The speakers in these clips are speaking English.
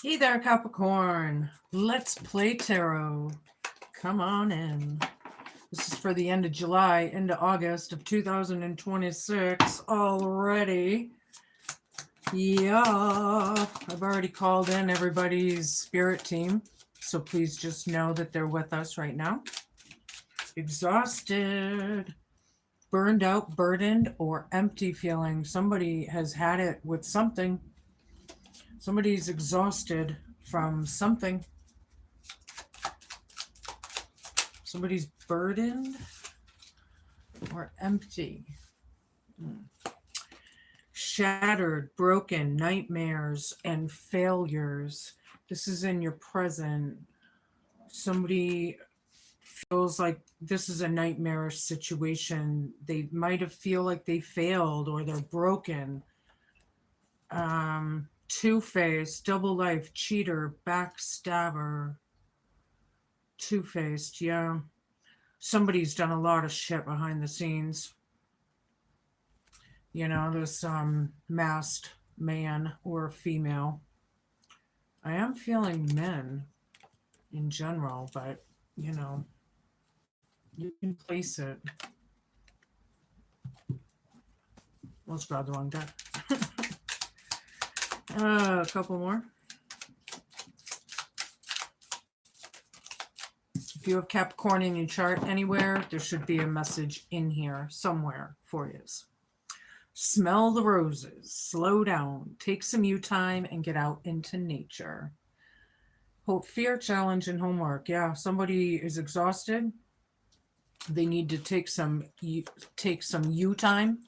Hey there, Capricorn. Let's play tarot. Come on in. This is for the end of July into August of 2026 already. Yeah, I've already called in everybody's spirit team, so please just know that they're with us right now. Exhausted, burned out, burdened, or empty feeling. Somebody has had it with something. Somebody's exhausted from something. Somebody's burdened or empty. Shattered, broken, nightmares, and failures. This is in your present. Somebody feels like this is a nightmarish situation. They might have feel like they failed or they're broken. Two-faced, double life, cheater, backstabber. Two-faced, yeah. Somebody's done a lot of shit behind the scenes. You know, this masked man or female. I am feeling men in general, but you know, you can place it. Let's grab the wrong deck. A couple more. If you have Capricorn in your chart anywhere, there should be a message in here somewhere for you. Smell the roses, slow down, take some you time, and get out into nature. Hope, fear, challenge, and homework. Yeah, somebody is exhausted. They need to take some you time.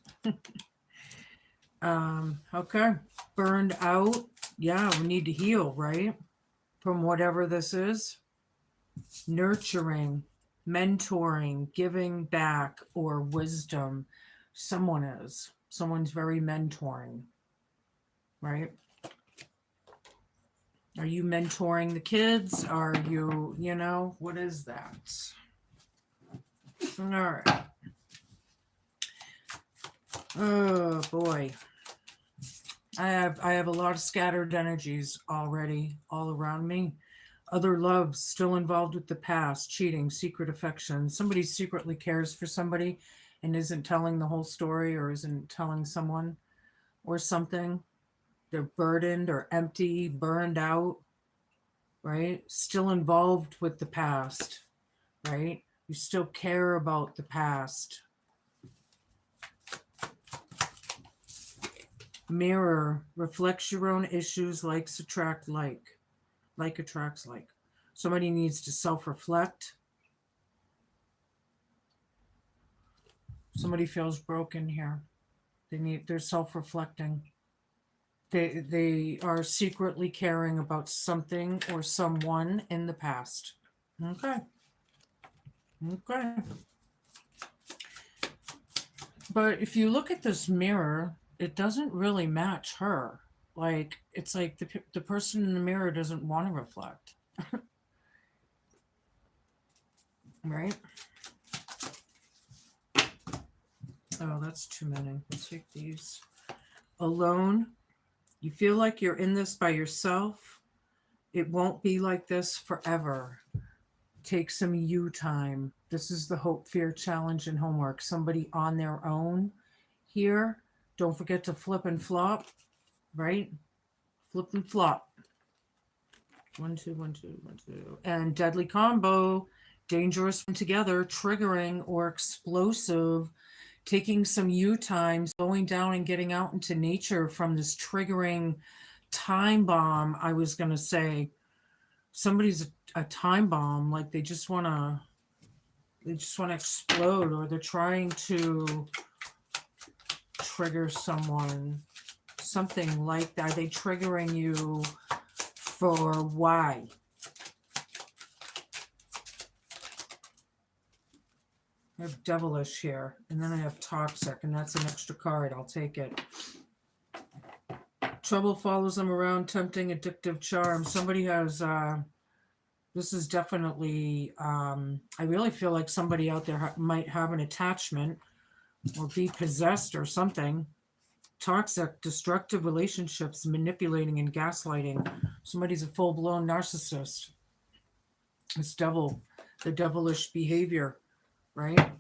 Okay, burned out. Yeah, we need to heal, right? From whatever this is. Nurturing, mentoring, giving back, or wisdom. Someone's very mentoring, right? Are you mentoring the kids? Are you, what is that? All right. Oh boy. I have a lot of scattered energies already all around me. Other loves still involved with the past, cheating, secret affection. Somebody secretly cares for somebody and isn't telling the whole story or isn't telling someone or something. They're burdened or empty, burned out, right? Still involved with the past, right? You still care about the past. Mirror reflects your own issues, likes attract like. Like attracts like. Somebody needs to self-reflect. Somebody feels broken here. They're self-reflecting. They are secretly caring about something or someone in the past. Okay. But if you look at this mirror, it doesn't really match her. Like, it's like the person in the mirror doesn't want to reflect. Right? Oh, that's too many. Let's take these. Alone. You feel like you're in this by yourself. It won't be like this forever. Take some you time. This is the hope, fear, challenge, and homework. Somebody on their own here. Don't forget to flip and flop. Right? Flip and flop. 1, 2, 1, 2, 1, 2. And deadly combo. Dangerous together, triggering or explosive. Taking some you time, slowing down and getting out into nature from this triggering time bomb. I was going to say somebody's a time bomb, like they just want to explode, or they're trying to trigger someone, something like that. Are they triggering you for why? I have devilish here, and then I have toxic, and that's an extra card. I'll take it. Trouble follows them around, tempting, addictive charm. Somebody has, this is definitely, I really feel like somebody out there might have an attachment or be possessed or something. toxic, destructive relationships, manipulating and gaslighting. Somebody's a full-blown narcissist. It's the devilish behavior, right?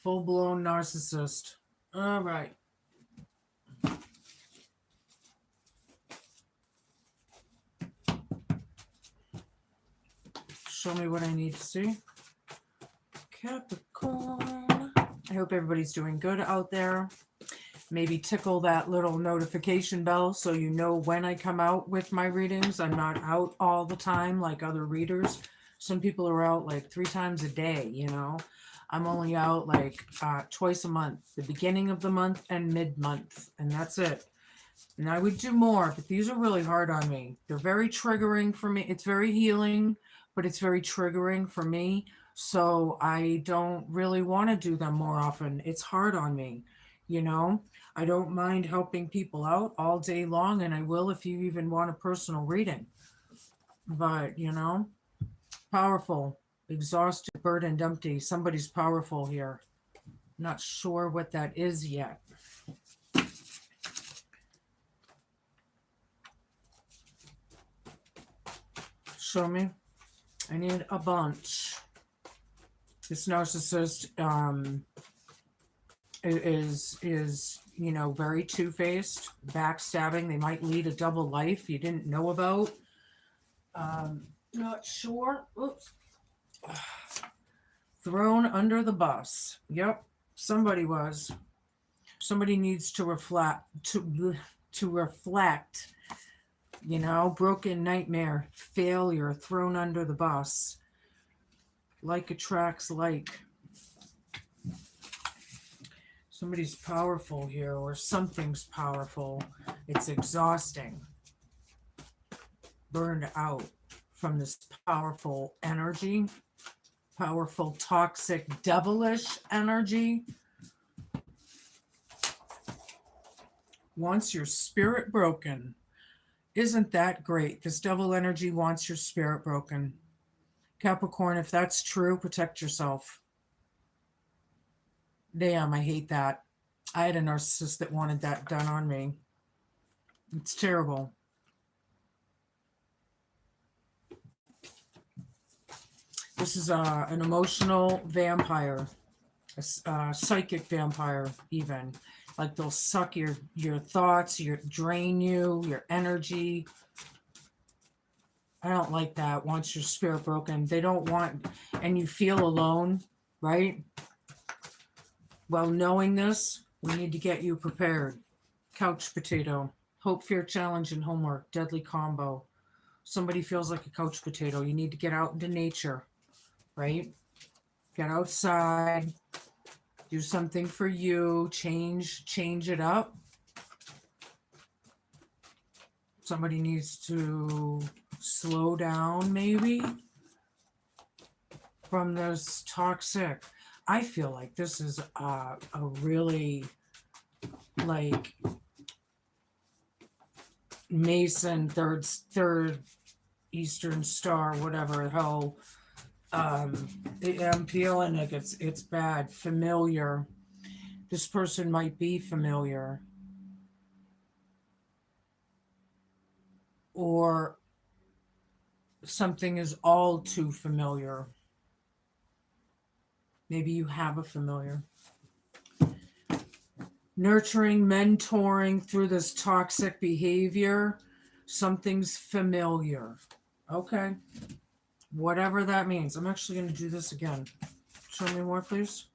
Full-blown narcissist. All right. Show me what I need to see. Capricorn. I hope everybody's doing good out there. Maybe tickle that little notification bell so you know when I come out with my readings. I'm not out all the time like other readers. Some people are out like 3 times a day, you know. I'm only out like twice a month, the beginning of the month and mid-month, and that's it. And I would do more, but these are really hard on me. They're very triggering for me. It's very healing, but it's very triggering for me. So I don't really want to do them more often. It's hard on me, you know. I don't mind helping people out all day long, and I will if you even want a personal reading. But, you know, powerful, exhausted, burdened, empty. Somebody's powerful here. Not sure what that is yet. Show me. I need a bunch. This narcissist is you know, very two-faced, backstabbing. They might lead a double life you didn't know about. Not sure. Oops. Thrown under the bus. Yep, somebody was. Somebody needs to reflect. To reflect. You know, broken nightmare, failure, thrown under the bus. Like attracts like. Somebody's powerful here, or something's powerful. It's exhausting. Burned out from this powerful energy. Powerful, toxic, devilish energy. Wants your spirit broken. Isn't that great? This devil energy wants your spirit broken. Capricorn, if that's true, protect yourself. Damn, I hate that. I had a narcissist that wanted that done on me. It's terrible. This is an emotional vampire, a psychic vampire even. Like they'll suck your thoughts, drain you, your energy. I don't like that. Wants your spirit broken. They don't want, and you feel alone, right? Well, knowing this, we need to get you prepared. Couch potato. Hope, fear, challenge, and homework. Deadly combo. Somebody feels like a couch potato. You need to get out into nature, right? Get outside. Do something for you. Change it up. Somebody needs to slow down, maybe, from this toxic. I feel like this is a really, like, Mason, third Eastern Star, whatever the hell. I'm feeling like it's bad. Familiar. This person might be familiar. Or something is all too familiar. Maybe you have a familiar. Nurturing, mentoring through this toxic behavior. Something's familiar. Okay. Whatever that means. I'm actually going to do this again. Show me more, please.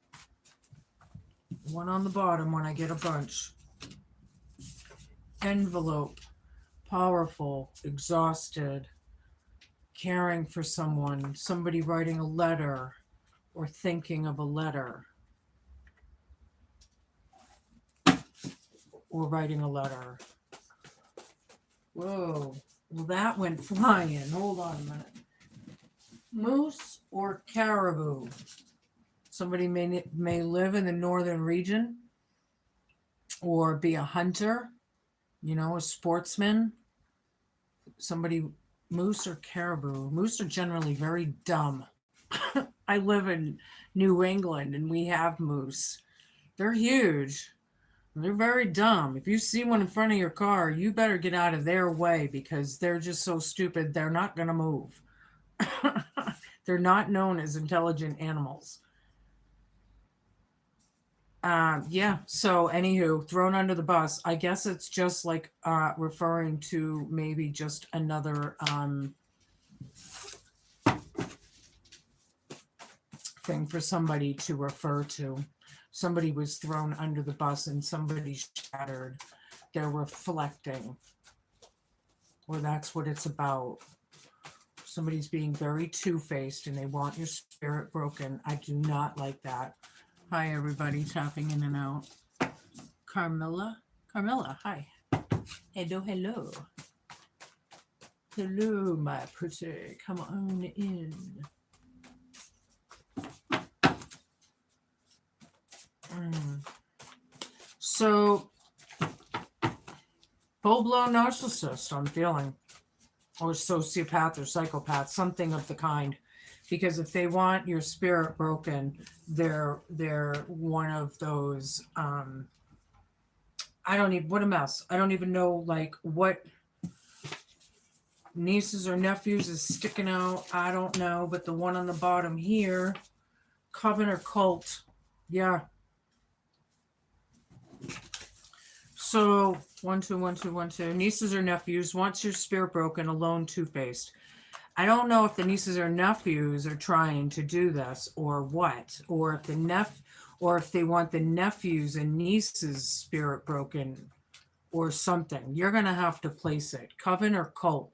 One on the bottom when I get a bunch. Envelope. Powerful. Exhausted. Caring for someone. Somebody writing a letter. Or thinking of a letter. Or writing a letter. Whoa. Well, that went flying. Hold on a minute. Moose or caribou? Somebody may live in the northern region. Or be a hunter. You know, a sportsman. Somebody, moose or caribou. Moose are generally very dumb. I live in New England and we have moose. They're huge. They're very dumb. If you see one in front of your car, you better get out of their way because they're just so stupid. They're not going to move. They're not known as intelligent animals. Yeah. So, anywho, thrown under the bus. I guess it's just like referring to maybe just another thing for somebody to refer to. Somebody was thrown under the bus and somebody shattered. They're reflecting, or that's what it's about. Somebody's being very two-faced and they want your spirit broken. I do not like that. Hi, everybody, tapping in and out. Carmilla, hi. Hello, hello. Hello, my pretty. Come on in. So, full-blown narcissist, I'm feeling, or sociopath or psychopath, something of the kind. Because if they want your spirit broken, they're one of those. What a mess. I don't even know like what nieces or nephews is sticking out. I don't know, but the one on the bottom here, coven or cult, yeah. So 1 2 1 2 1 2 nieces or nephews wants your spirit broken, alone, two-faced. I don't know if the nieces or nephews are trying to do this or what, or if they want the nephews and nieces spirit broken or something. You're gonna have to place it. Coven or cult.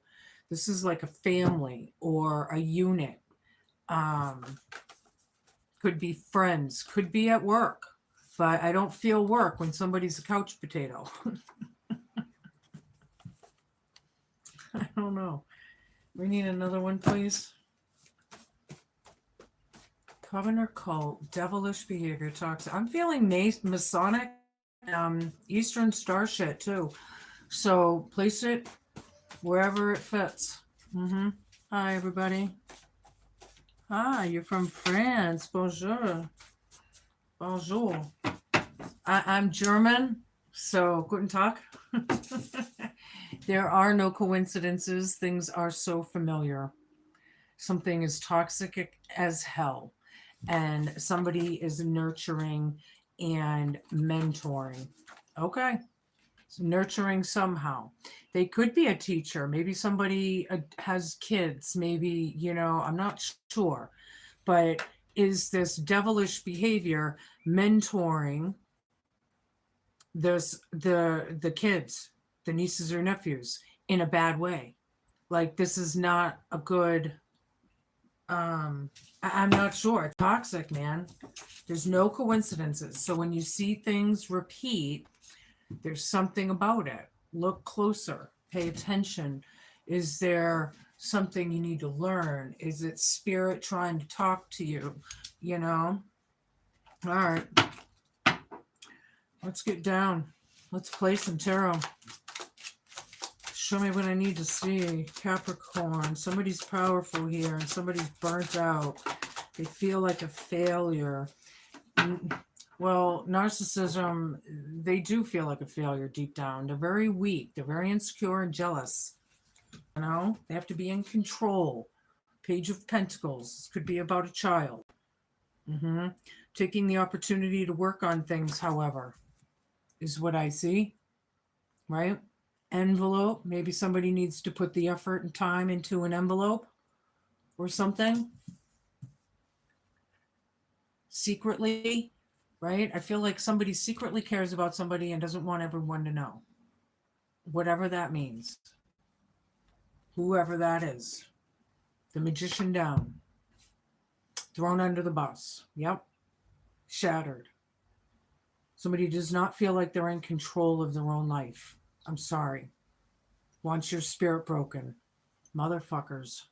This is like a family or a unit. Could be friends, could be at work, but I don't feel work when somebody's a couch potato. I don't know. We need another one, please. Coven or cult, devilish behavior, toxic. I'm feeling Masonic, Eastern Star shit too. So place it wherever it fits. Hi, everybody. Hi, you're from France. Bonjour. Bonjour. I'm German, so guten Tag. There are no coincidences. Things are so familiar. Something is toxic as hell, and somebody is nurturing and mentoring. Okay. So nurturing somehow. They could be a teacher. Maybe somebody has kids. Maybe, I'm not sure. But is this devilish behavior mentoring the kids, the nieces or nephews, in a bad way? Like, this is not a good I'm not sure. It's toxic, man. There's no coincidences. So when you see things repeat, there's something about it. Look closer, pay attention. Is there something you need to learn? Is it spirit trying to talk to you? All right, let's get down. Let's play some tarot. Show me what I need to see. Capricorn. Somebody's powerful here and somebody's burnt out. They feel like a failure. Well, narcissism, they do feel like a failure deep down. They're very weak. They're very insecure and jealous. They have to be in control. Page of Pentacles. This could be about a child. Taking the opportunity to work on things, however, is what I see. Right? Envelope. Maybe somebody needs to put the effort and time into an envelope or something. Secretly, right? I feel like somebody secretly cares about somebody and doesn't want everyone to know. Whatever that means. Whoever that is. The magician down. Thrown under the bus. Yep. Shattered. Somebody does not feel like they're in control of their own life. I'm sorry. Wants your spirit broken. Motherfuckers.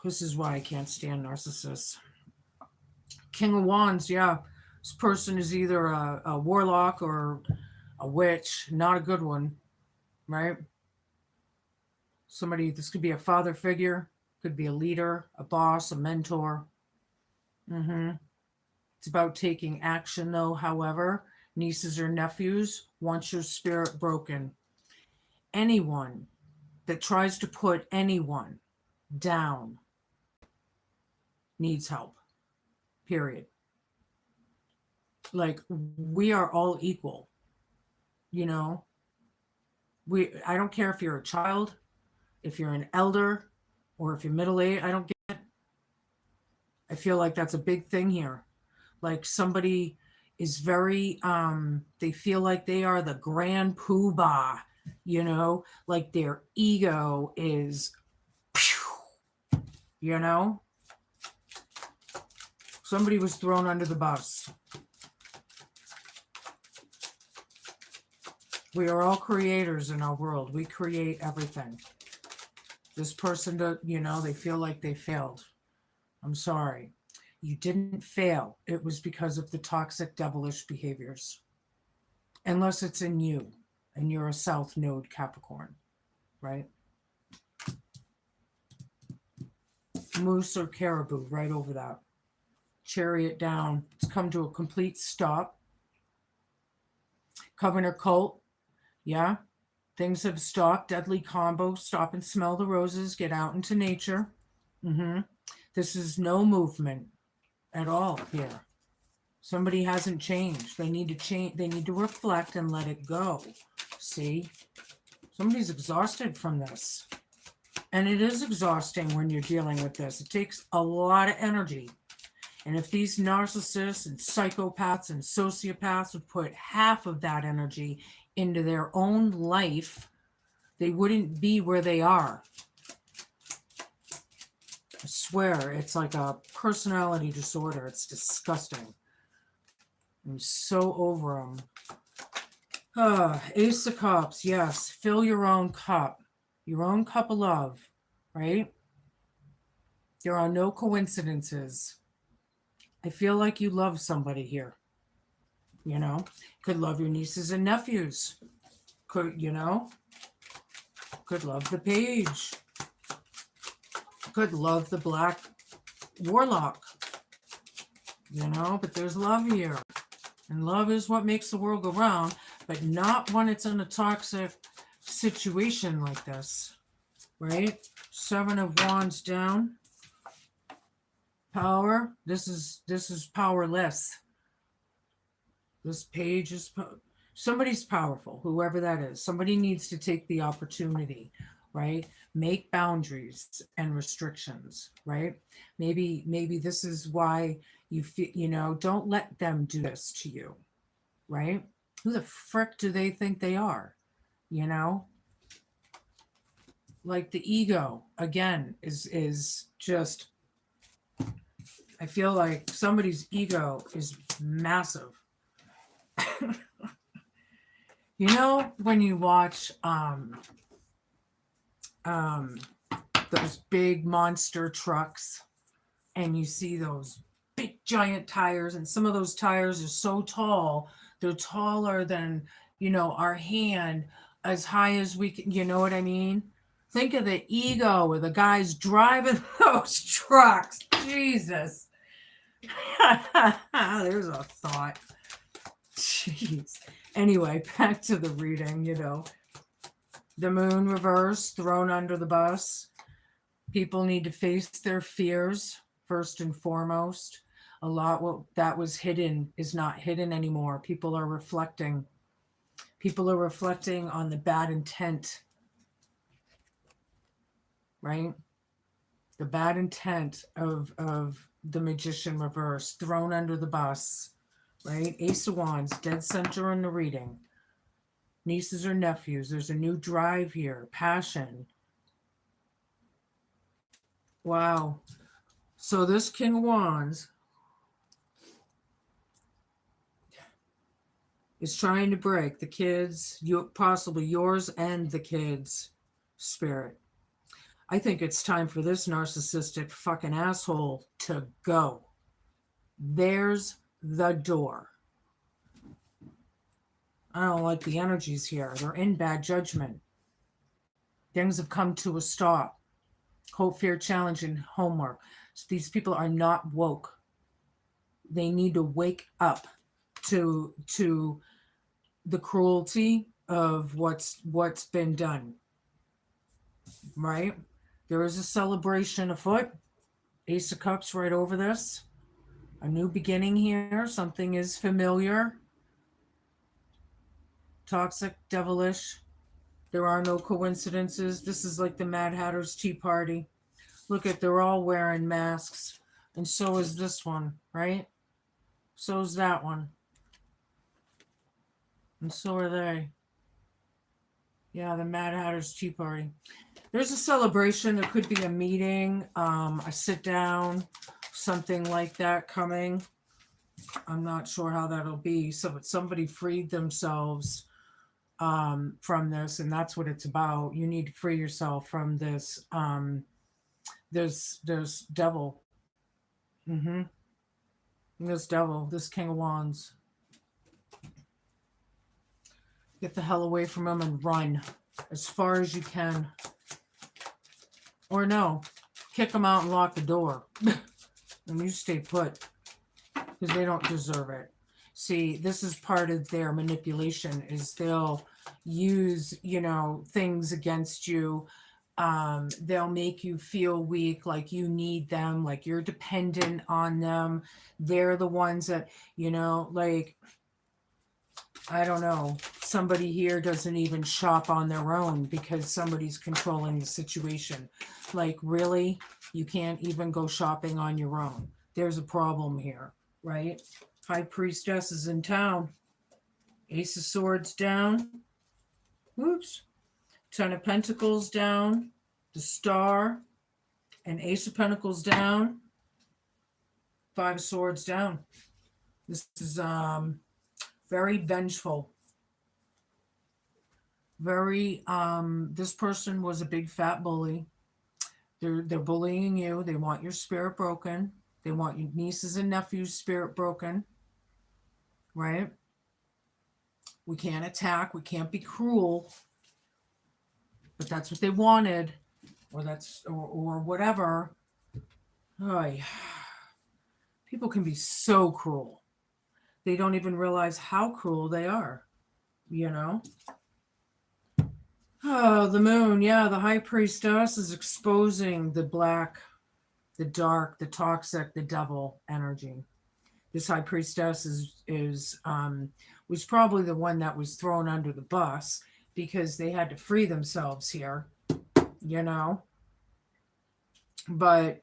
This is why I can't stand narcissists. King of Wands, yeah. This person is either a warlock or a witch. Not a good one, right? This could be a father figure. Could be a leader, a boss, a mentor. It's about taking action, though. However, nieces or nephews, once your spirit broken, anyone that tries to put anyone down needs help, period. Like, we are all equal, you know? I don't care if you're a child, if you're an elder, or if you're middle-aged. I don't get it. I feel like that's a big thing here. Like, somebody is very, they feel like they are the grand poobah, you know? Like their ego is, you know? Somebody was thrown under the bus. We are all creators in our world. We create everything. This person, they feel like they failed. I'm sorry. You didn't fail. It was because of the toxic, devilish behaviors. Unless it's in you, and you're a South Node Capricorn, right? Moose or caribou, right over that. Chariot down. It's come to a complete stop. Coven or cult. Yeah. Things have stopped. Deadly combo. Stop and smell the roses. Get out into nature. This is no movement at all here. Somebody hasn't changed. They need to change. They need to reflect and let it go. See? Somebody's exhausted from this. And it is exhausting when you're dealing with this. It takes a lot of energy. And if these narcissists and psychopaths and sociopaths would put half of that energy into their own life, they wouldn't be where they are. I swear, it's like a personality disorder. It's disgusting. I'm so over them. Ace of Cups, yes. Fill your own cup. Your own cup of love, right? There are no coincidences. I feel like you love somebody here. You know? Could love your nieces and nephews. Could love the page. Could love the black warlock. But there's love here. And love is what makes the world go round, but not when it's in a toxic situation like this, right? Seven of Wands down. Power. This is powerless. This page is somebody's powerful, whoever that is. Somebody needs to take the opportunity, right? Make boundaries and restrictions, right? Maybe this is why you feel, don't let them do this to you, right? Who the frick do they think they are? Like the ego, again, is just, I feel like somebody's ego is massive. When you watch those big monster trucks and you see those big giant tires, and some of those tires are so tall, they're taller than, our hand, as high as we can, you know what I mean? Think of the ego of the guys driving those trucks. Jesus. There's a thought. Jeez. Anyway, back to the reading, The moon reverse, thrown under the bus. People need to face their fears, first and foremost. A lot what that was hidden is not hidden anymore. People are reflecting. People are reflecting on the bad intent, right? The bad intent of the magician reverse, thrown under the bus, right? Ace of Wands, dead center in the reading. Nieces or nephews, there's a new drive here, passion. Wow. So this King of Wands is trying to break the kids, possibly yours and the kids' spirit. I think it's time for this narcissistic fucking asshole to go. There's the door. I don't like the energies here. They're in bad judgment. Things have come to a stop. Hope, fear, challenge, and homework. So these people are not woke. They need to wake up to the cruelty of what's been done, right? There is a celebration afoot. Ace of Cups right over this. A new beginning here. Something is familiar. Toxic, devilish. There are no coincidences. This is like the Mad Hatter's Tea Party. Look at, they're all wearing masks. And so is this one, right? So is that one. And so are they. Yeah, the Mad Hatter's Tea Party. There's a celebration. There could be a meeting, a sit down, something like that coming. I'm not sure how that'll be. So somebody freed themselves from this, and that's what it's about. You need to free yourself from this. There's devil. Mm-hmm. This devil, this King of Wands. Get the hell away from him and run as far as you can. Or no, kick them out and lock the door. And you stay put. Because they don't deserve it. See, this is part of their manipulation, is they'll use, things against you. They'll make you feel weak, like you need them, like you're dependent on them. They're the ones that, like, I don't know, somebody here doesn't even shop on their own because somebody's controlling the situation. Like, really? You can't even go shopping on your own. There's a problem here, right? High Priestess is in town. Ace of Swords down. Oops. Ten of Pentacles down. The Star. And Ace of Pentacles down. Five of Swords down. This is very vengeful. Very, this person was a big fat bully. They're bullying you. They want your spirit broken. They want your nieces and nephews' spirit broken. Right? We can't attack. We can't be cruel. But that's what they wanted. Or whatever. Oy. People can be so cruel. They don't even realize how cruel they are. Oh, the moon. Yeah, the High Priestess is exposing the black, the dark, the toxic, the devil energy. This High Priestess was probably the one that was thrown under the bus because they had to free themselves here, But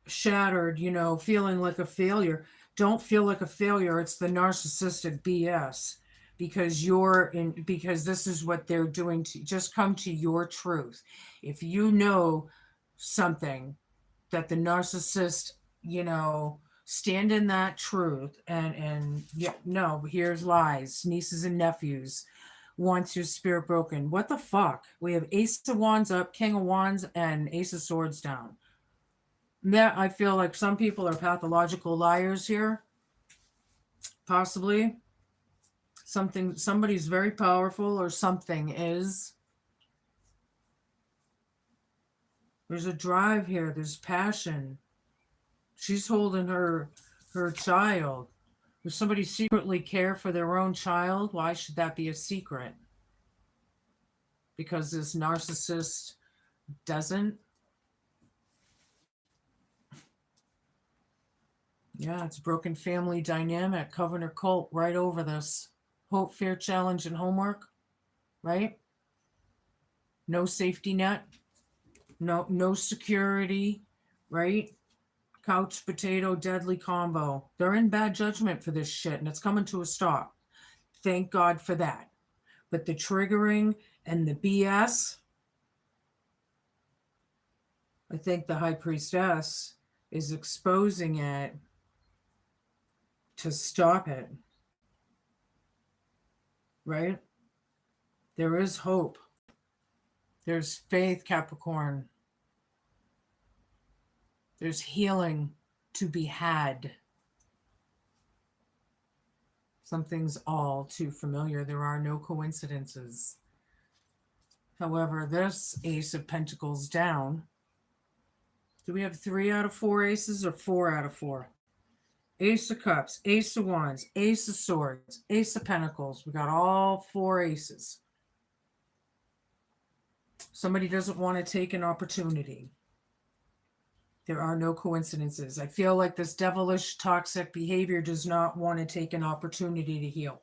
shattered, feeling like a failure. Don't feel like a failure. It's the narcissistic BS because this is what they're doing. To just come to your truth. If you know something that the narcissist, stand in that truth and yeah, no, here's lies, nieces and nephews, wants your spirit broken. What the fuck? We have Ace of Wands up, King of Wands, and Ace of Swords down. Yeah, I feel like some people are pathological liars here. Possibly. Somebody's very powerful or something is. There's a drive here. There's passion. She's holding her child. Does somebody secretly care for their own child? Why should that be a secret? Because this narcissist doesn't? Yeah, it's broken family dynamic, covenant cult right over this. Hope, fear, challenge, and homework, right? No safety net, no security, right? Couch, potato, deadly combo. They're in bad judgment for this shit, and it's coming to a stop. Thank God for that. But the triggering and the BS, I think the High Priestess is exposing it to stop it. Right? There is hope. There's faith, Capricorn. There's healing to be had. Something's all too familiar. There are no coincidences. However, this Ace of Pentacles down. Do we have 3 out of 4 aces or 4 out of 4? Ace of Cups, Ace of Wands, Ace of Swords, Ace of Pentacles. We got all 4 aces. Somebody doesn't want to take an opportunity. There are no coincidences. I feel like this devilish, toxic behavior does not want to take an opportunity to heal,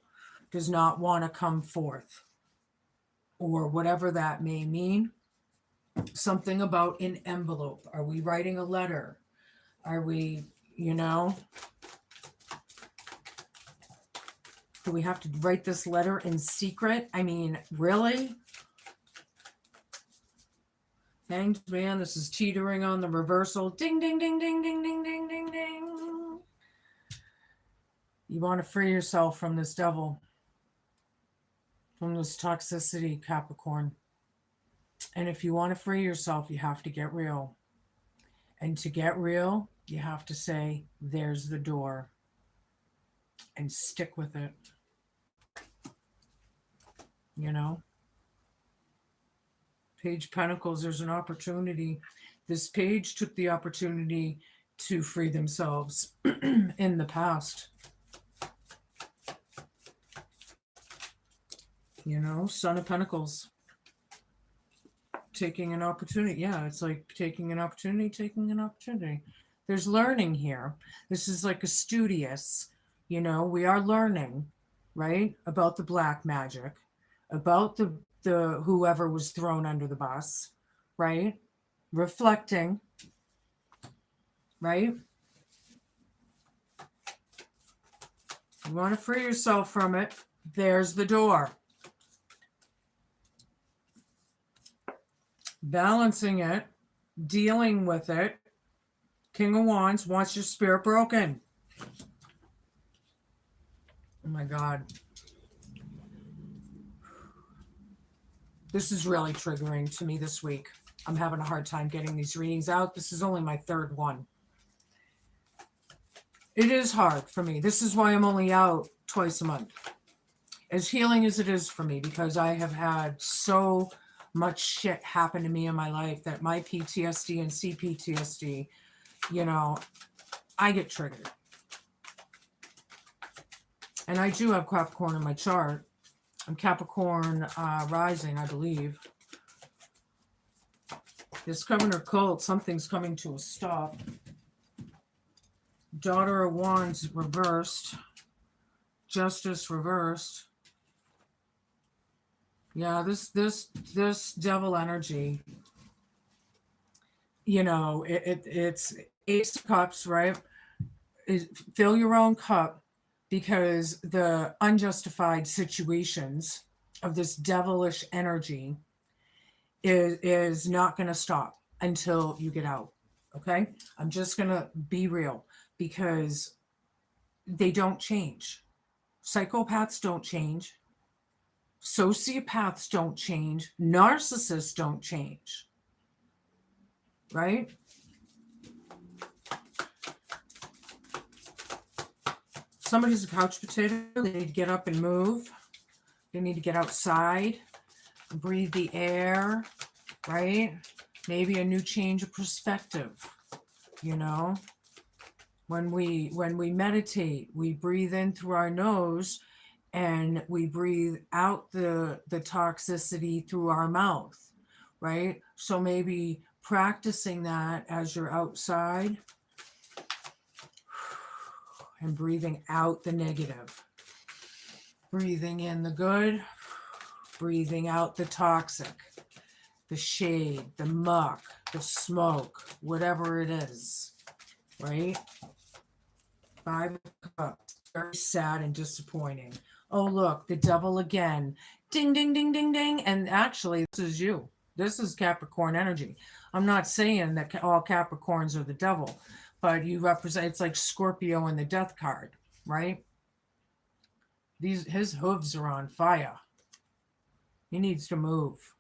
does not want to come forth, or whatever that may mean. Something about an envelope. Are we writing a letter? Are we, do we have to write this letter in secret? I mean, really? Hanged Man, this is teetering on the reversal. Ding, ding, ding, ding, ding, ding, ding, ding, ding. You want to free yourself from this devil, from this toxicity, Capricorn. And if you want to free yourself, you have to get real. And to get real, you have to say, there's the door. And stick with it. Page Pentacles, there's an opportunity. This page took the opportunity to free themselves in the past. Son of Pentacles. Taking an opportunity. Yeah, it's like taking an opportunity. There's learning here. This is like a studious, we are learning, right? About the black magic, about the whoever was thrown under the bus, right? Reflecting, right? You want to free yourself from it. There's the door. Balancing it, dealing with it. King of Wands wants your spirit broken. Oh my God. This is really triggering to me this week. I'm having a hard time getting these readings out. This is only my 3rd one. It is hard for me. This is why I'm only out twice a month. As healing as it is for me, because I have had so much shit happen to me in my life that my PTSD and CPTSD, I get triggered. And I do have Capricorn in my chart. I'm Capricorn rising, I believe. This Governor cult, something's coming to a stop. Daughter of Wands reversed. Justice reversed. Yeah, this devil energy, it's Ace of Cups, right? Fill your own cup, because the unjustified situations of this devilish energy is not going to stop until you get out. Okay? I'm just going to be real, because they don't change. Psychopaths don't change. Sociopaths don't change. Narcissists don't change. Right? Somebody's a couch potato. They need to get up and move. They need to get outside, breathe the air, right? Maybe a new change of perspective. When we meditate, we breathe in through our nose and we breathe out the toxicity through our mouth, right? So maybe practicing that as you're outside and breathing out the negative, breathing in the good, breathing out the toxic, the shade, the muck, the smoke, whatever it is, right? 5 of Cups, very sad and disappointing. Oh, look, the devil again. Ding, ding, ding, ding, ding. And actually, this is you. This is Capricorn energy. I'm not saying that all Capricorns are the devil, but you represent, it's like Scorpio in the death card, right? His hooves are on fire. He needs to move.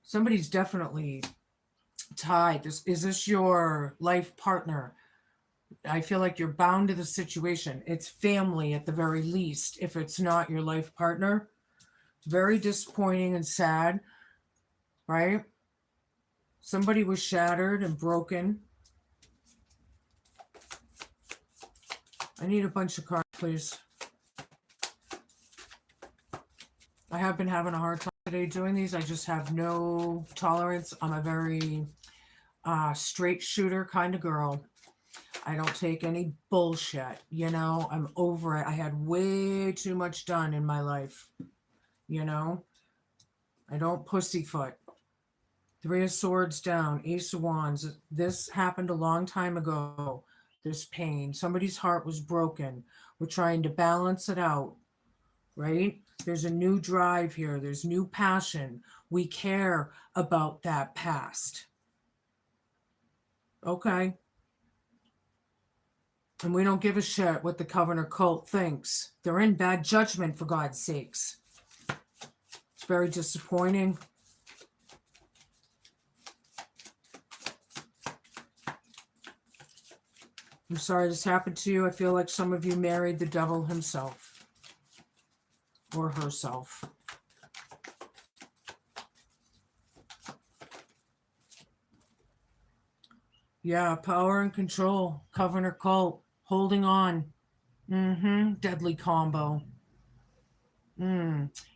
Somebody's definitely tied. Is this your life partner? I feel like you're bound to the situation. It's family at the very least, if it's not your life partner. It's very disappointing and sad, right? Somebody was shattered and broken. I need a bunch of cards, please. I have been having a hard time today doing these. I just have no tolerance. I'm a very straight shooter kind of girl. I don't take any bullshit, you know. I'm over it. I had way too much done in my life, you know. I don't pussyfoot. Three of Swords down, Ace of Wands. This happened a long time ago. This pain. Somebody's heart was broken. We're trying to balance it out, right? There's a new drive here. There's new passion. We care about that past. Okay? And we don't give a shit what the Covenant cult thinks. They're in bad judgment, for God's sakes. It's very disappointing. I'm sorry this happened to you. I feel like some of you married the devil himself or herself. Yeah, power and control, Covenant cult, holding on. Deadly combo.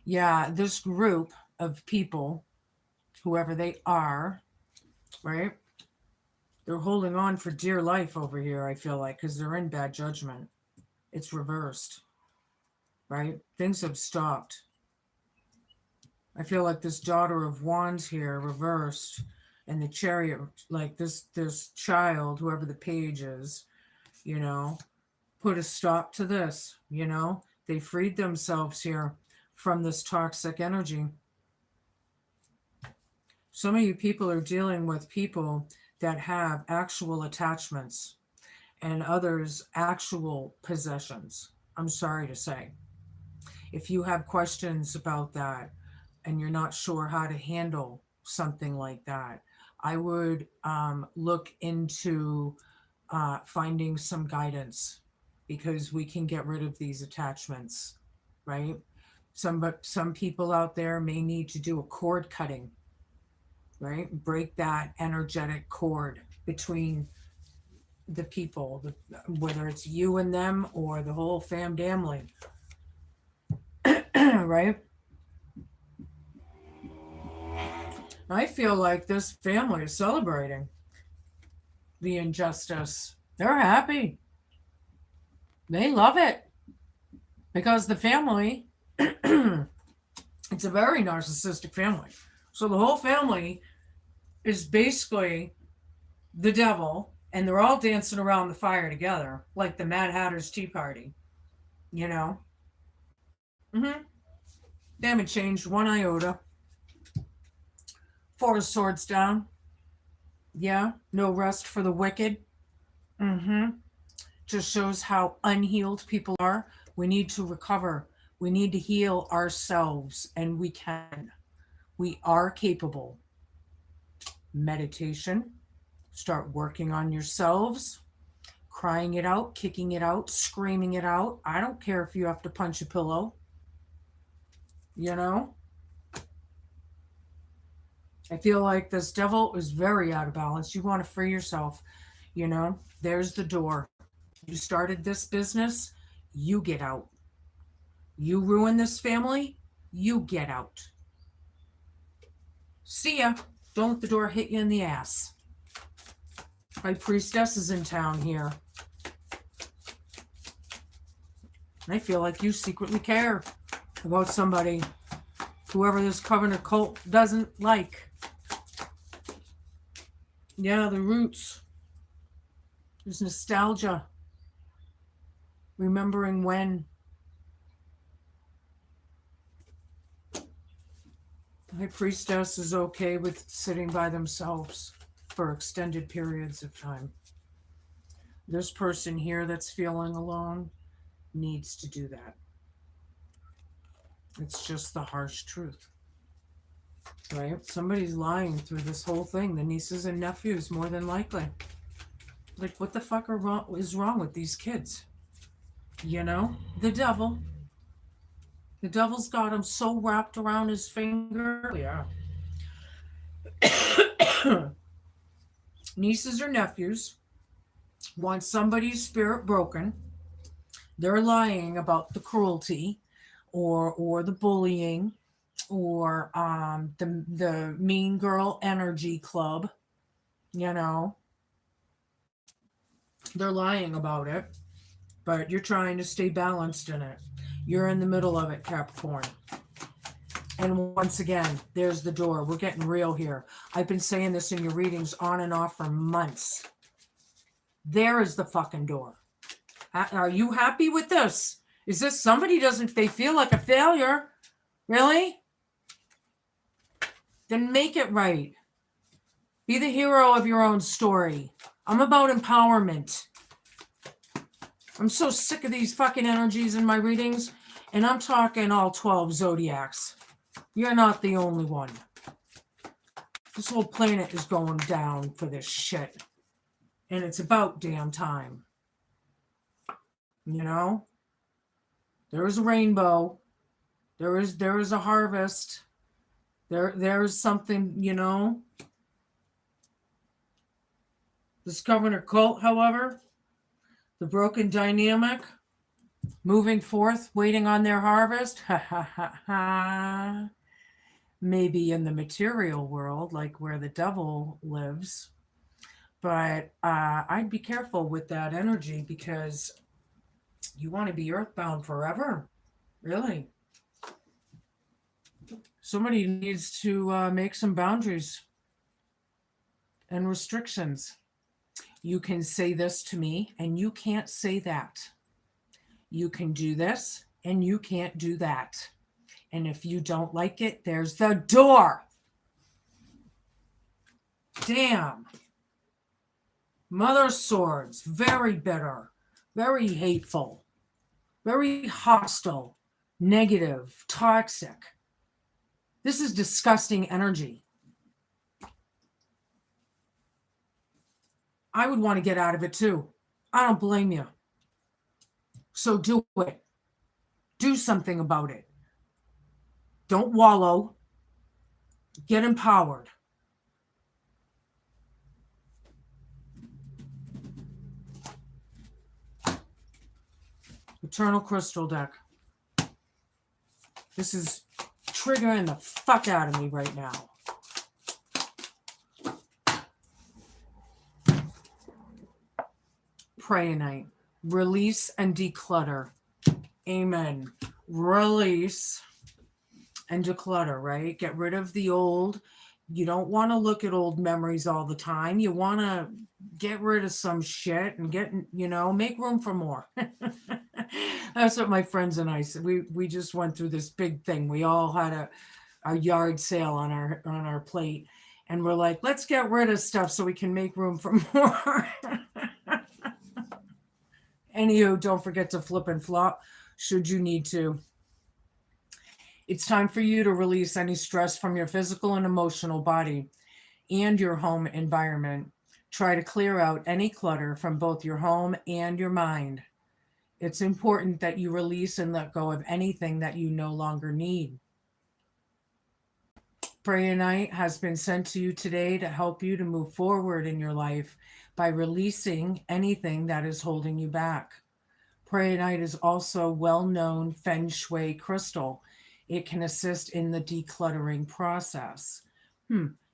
Yeah, this group of people, whoever they are, right? They're holding on for dear life over here, I feel like, because they're in bad judgment. It's reversed, right? Things have stopped. I feel like this Daughter of Wands here reversed, and the Chariot, like this child, whoever the page is, you know, put a stop to this, you know. They freed themselves here from this toxic energy. Some of you people are dealing with people that have actual attachments and others actual possessions. I'm sorry to say. If you have questions about that and you're not sure how to handle something like that, I would look into finding some guidance, because we can get rid of these attachments, right? Some people out there may need to do a cord cutting, right? Break that energetic cord between the people, whether it's you and them or the whole family, right? I feel like this family is celebrating the injustice. They're happy. They love it because the family, it's a very narcissistic family. So the whole family is basically the devil, and they're all dancing around the fire together like the Mad Hatter's Tea Party, you know? They haven't changed one iota. Four of Swords down. Yeah, no rest for the wicked. Just shows how unhealed people are. We need to recover. We need to heal ourselves, and we can. We are capable. Meditation. Start working on yourselves. Crying it out, kicking it out, screaming it out. I don't care if you have to punch a pillow. You know? I feel like this devil is very out of balance. You want to free yourself. You know? There's the door. You started this business, you get out. You ruin this family, you get out. See ya. Don't let the door hit you in the ass. High Priestess is in town here. I feel like you secretly care about somebody, whoever this Covenant cult doesn't like. Yeah, the roots. There's nostalgia. Remembering when. High Priestess is okay with sitting by themselves for extended periods of time. This person here that's feeling alone needs to do that. It's just the harsh truth, right? Somebody's lying through this whole thing. The nieces and nephews, more than likely. Like, what the fuck is wrong with these kids? You know, the devil. The devil's got him so wrapped around his finger. Yeah. Nieces or nephews want somebody's spirit broken. They're lying about the cruelty or the bullying or the mean girl energy club, you know. They're lying about it, but you're trying to stay balanced in it. You're in the middle of it, Capricorn. And once again, there's the door. We're getting real here. I've been saying this in your readings on and off for months. There is the fucking door. Are you happy with this? Is this somebody they feel like a failure? Really? Then make it right. Be the hero of your own story. I'm about empowerment. I'm so sick of these fucking energies in my readings, and I'm talking all 12 zodiacs. You're not the only one. This whole planet is going down for this shit. And it's about damn time. You know? There is a rainbow. There is a harvest. There is something, you know. This governor cult, however, the broken dynamic, moving forth, waiting on their harvest, maybe in the material world, like where the devil lives. But I'd be careful with that energy because you want to be earthbound forever. Really. Somebody needs to make some boundaries and restrictions. You can say this to me and you can't say that. You can do this and you can't do that. And if you don't like it, there's the door. Damn. Mother Swords, very bitter, very hateful, very hostile, negative, toxic. This is disgusting energy. I would want to get out of it too. I don't blame you. So do it. Do something about it. Don't wallow. Get empowered. Eternal Crystal deck. This is triggering the fuck out of me right now. Prayanite. Release and declutter. Amen. Release and declutter, right? Get rid of the old. You don't want to look at old memories all the time. You want to get rid of some shit and make room for more. That's what my friends and I said. We just went through this big thing. We all had a yard sale on our plate, and we're like, let's get rid of stuff so we can make room for more. Anywho, don't forget to flip and flop should you need to. It's time for you to release any stress from your physical and emotional body and your home environment. Try to clear out any clutter from both your home and your mind. It's important that you release and let go of anything that you no longer need. Prayanite has been sent to you today to help you to move forward in your life by releasing anything that is holding you back. Prayanite is also a well-known feng shui crystal. It can assist in the decluttering process.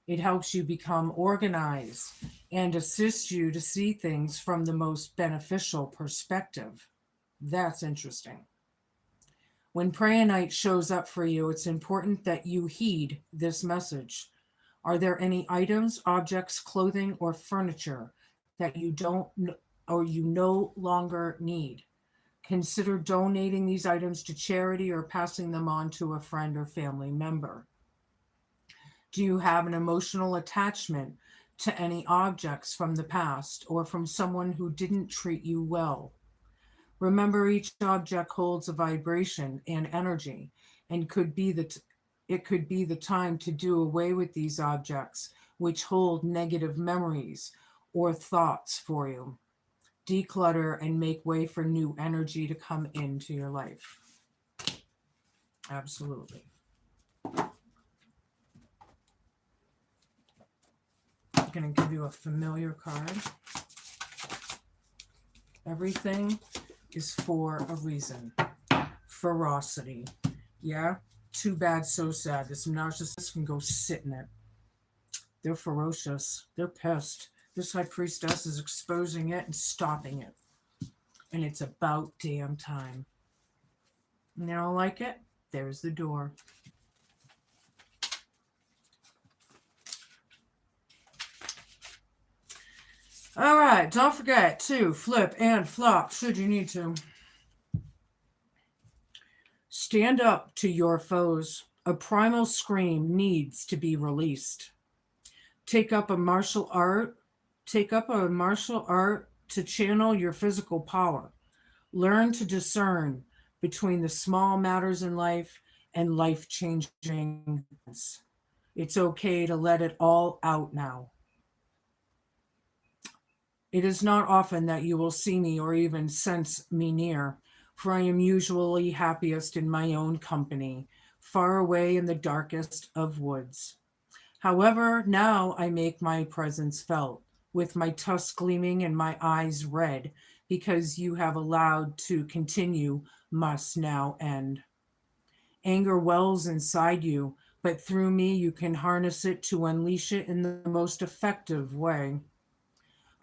It helps you become organized and assists you to see things from the most beneficial perspective. That's interesting. When Prayanite shows up for you, it's important that you heed this message. Are there any items, objects, clothing, or furniture that you don't or you no longer need? Consider donating these items to charity or passing them on to a friend or family member. Do you have an emotional attachment to any objects from the past or from someone who didn't treat you well? Remember, each object holds a vibration and energy, and it could be the time to do away with these objects which hold negative memories or thoughts for you. Declutter and make way for new energy to come into your life. Absolutely. I'm going to give you a familiar card. Everything is for a reason. Ferocity. Yeah? Too bad, so sad. This narcissist can go sit in it. They're ferocious. They're pissed. This high priestess is exposing it and stopping it. And it's about damn time. You don't like it? There's the door. All right, don't forget to flip and flop should you need to. Stand up to your foes. A primal scream needs to be released. Take up a martial art. Take up a martial art to channel your physical power. Learn to discern between the small matters in life and life-changing things. It's okay to let it all out now. It is not often that you will see me or even sense me near, for I am usually happiest in my own company, far away in the darkest of woods. However, now I make my presence felt, with my tusks gleaming and my eyes red, because you have allowed to continue must now end. Anger wells inside you, but through me you can harness it to unleash it in the most effective way.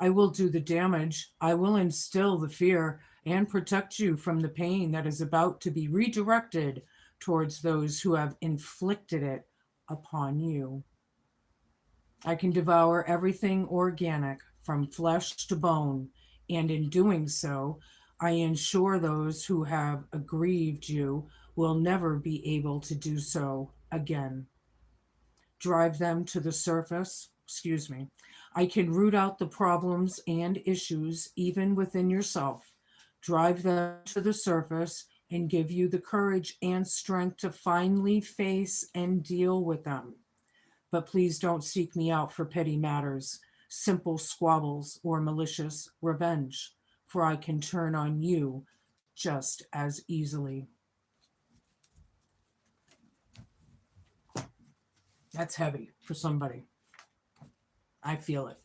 I will do the damage. I will instill the fear and protect you from the pain that is about to be redirected towards those who have inflicted it upon you. I can devour everything organic from flesh to bone, and in doing so, I ensure those who have aggrieved you will never be able to do so again. Drive them to the surface. I can root out the problems and issues even within yourself, drive them to the surface, and give you the courage and strength to finally face and deal with them. But please don't seek me out for petty matters, simple squabbles, or malicious revenge, for I can turn on you just as easily. That's heavy for somebody. I feel it.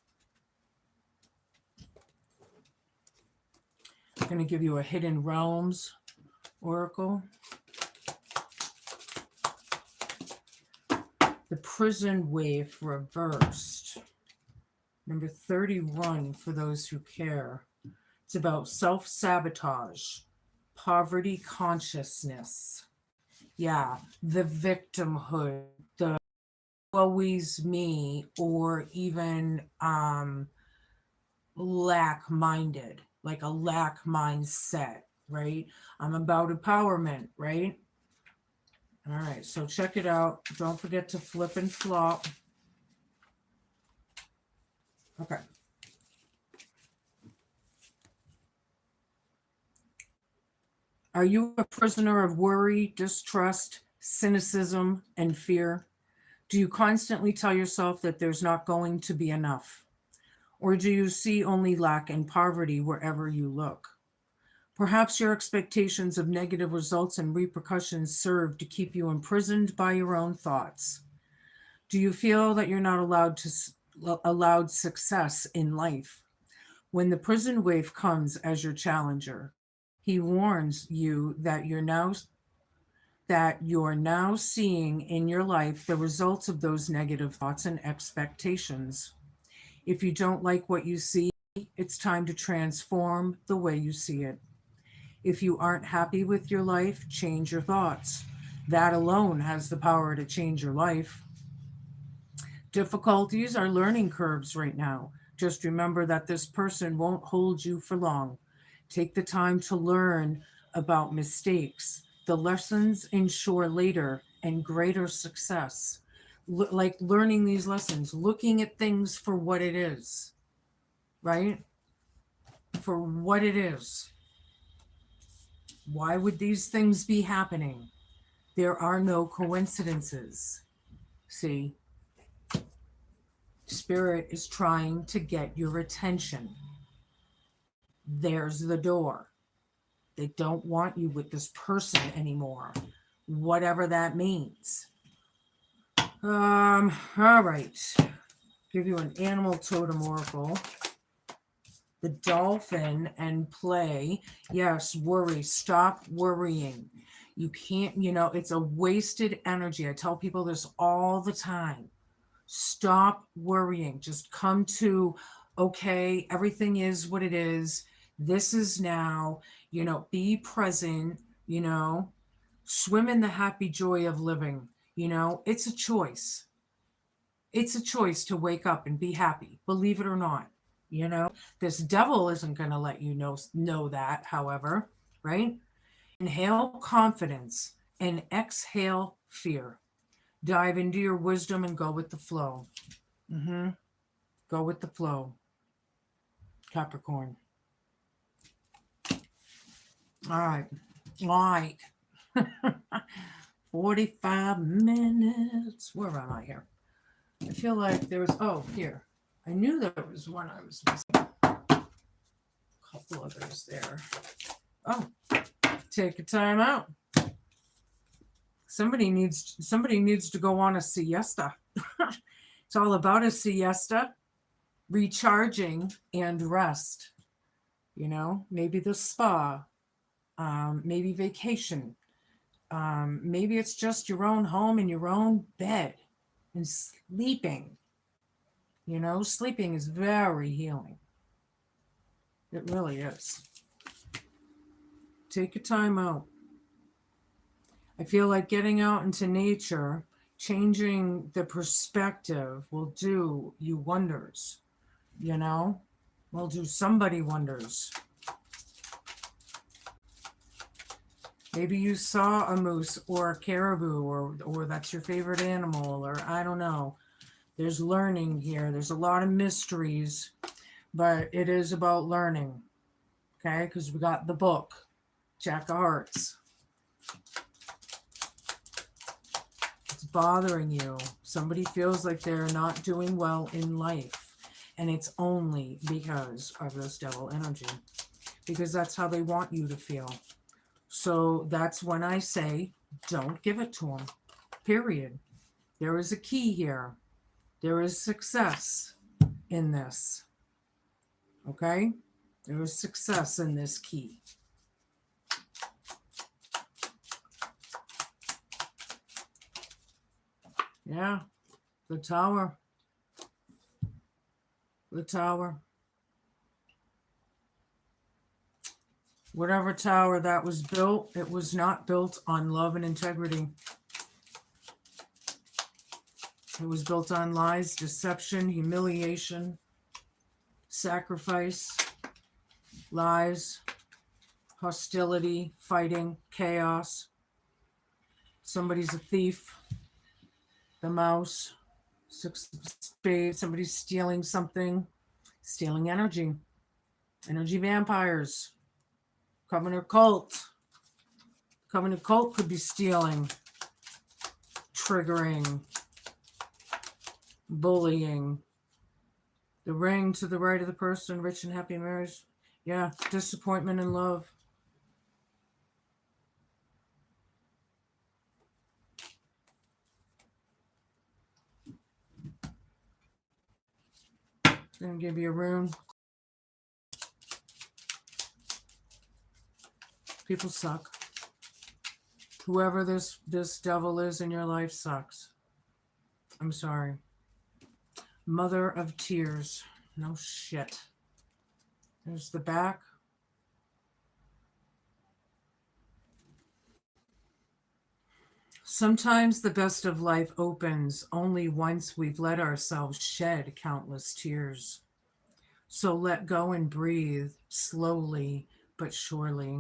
I'm going to give you a Hidden Realms oracle. The Prison Wave reversed. Number 31 for those who care. It's about self-sabotage, poverty consciousness. Yeah, the victimhood, the always me, or even lack-minded, like a lack mindset, right? I'm about empowerment, right? All right, so check it out. Don't forget to flip and flop. Okay. Are you a prisoner of worry, distrust, cynicism, and fear? Do you constantly tell yourself that there's not going to be enough? Or do you see only lack and poverty wherever you look? Perhaps your expectations of negative results and repercussions serve to keep you imprisoned by your own thoughts. Do you feel that you're not allowed success in life? When the prison wave comes as your challenger, he warns you that you're now seeing in your life the results of those negative thoughts and expectations. If you don't like what you see, it's time to transform the way you see it. If you aren't happy with your life, change your thoughts. That alone has the power to change your life. Difficulties are learning curves right now. Just remember that this person won't hold you for long. Take the time to learn about mistakes. The lessons ensure later and greater success. Like learning these lessons, looking at things for what it is, right? For what it is. Why would these things be happening? There are no coincidences. See? Spirit is trying to get your attention. There's the door. They don't want you with this person anymore, whatever that means. All right. Give you an animal totem oracle. the dolphin and play. Yes, worry. Stop worrying. You can't, it's a wasted energy. I tell people this all the time. Stop worrying. Just come to, okay, everything is what it is. This is now, be present, swim in the happy joy of living. It's a choice. It's a choice to wake up and be happy, believe it or not. This devil isn't going to let you know that, however, right? Inhale confidence and exhale fear. Dive into your wisdom and go with the flow. Go with the flow, Capricorn. All right. 45 minutes. Where am I here? I feel like there was, here. I knew there was one I was missing. A couple others there. Oh, take a time out. Somebody needs to go on a siesta. It's all about a siesta, recharging and rest. Maybe the spa, maybe vacation. Maybe it's just your own home in your own bed and sleeping. Sleeping is very healing. It really is. Take your time out. I feel like getting out into nature, changing the perspective will do you wonders. Will do somebody wonders. Maybe you saw a moose or a caribou or that's your favorite animal, or I don't know. There's learning here. There's a lot of mysteries, but it is about learning. Okay? Because we got the book, Jack of Hearts. It's bothering you. Somebody feels like they're not doing well in life. And it's only because of this devil energy. Because that's how they want you to feel. So that's when I say, don't give it to them. Period. There is a key here. There is success in this. Okay? There is success in this key. Yeah. The tower. The tower. Whatever tower that was built, it was not built on love and integrity. It was built on lies, deception, humiliation, sacrifice, lies, hostility, fighting, chaos. Somebody's a thief. The mouse. 6 of spades. Somebody's stealing something. Stealing energy. Energy vampires. Covenant cult. Covenant cult could be stealing, triggering, bullying. The ring to the right of the person, rich and happy marriage. Yeah, disappointment in love. Gonna give you a rune. People suck. Whoever this devil is in your life sucks. I'm sorry. Mother of tears. No shit. There's the back. Sometimes the best of life opens only once we've let ourselves shed countless tears. So let go and breathe slowly but surely.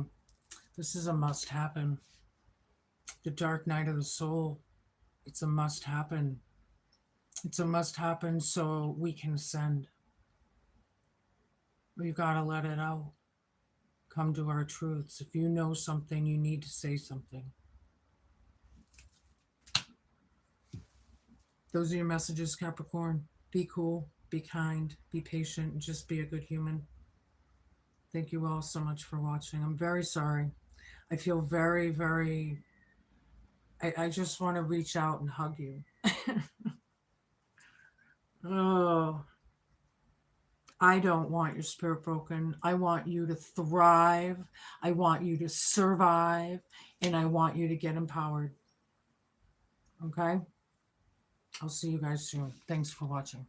This is a must happen. The dark night of the soul. It's a must happen. It's a must happen so we can ascend. We've got to let it out. Come to our truths. If you know something, you need to say something. Those are your messages, Capricorn. Be cool, be kind, be patient, and just be a good human. Thank you all so much for watching. I'm very sorry. I feel very, very... I just want to reach out and hug you. Oh. I don't want your spirit broken. I want you to thrive. I want you to survive. And I want you to get empowered. Okay? I'll see you guys soon. Thanks for watching.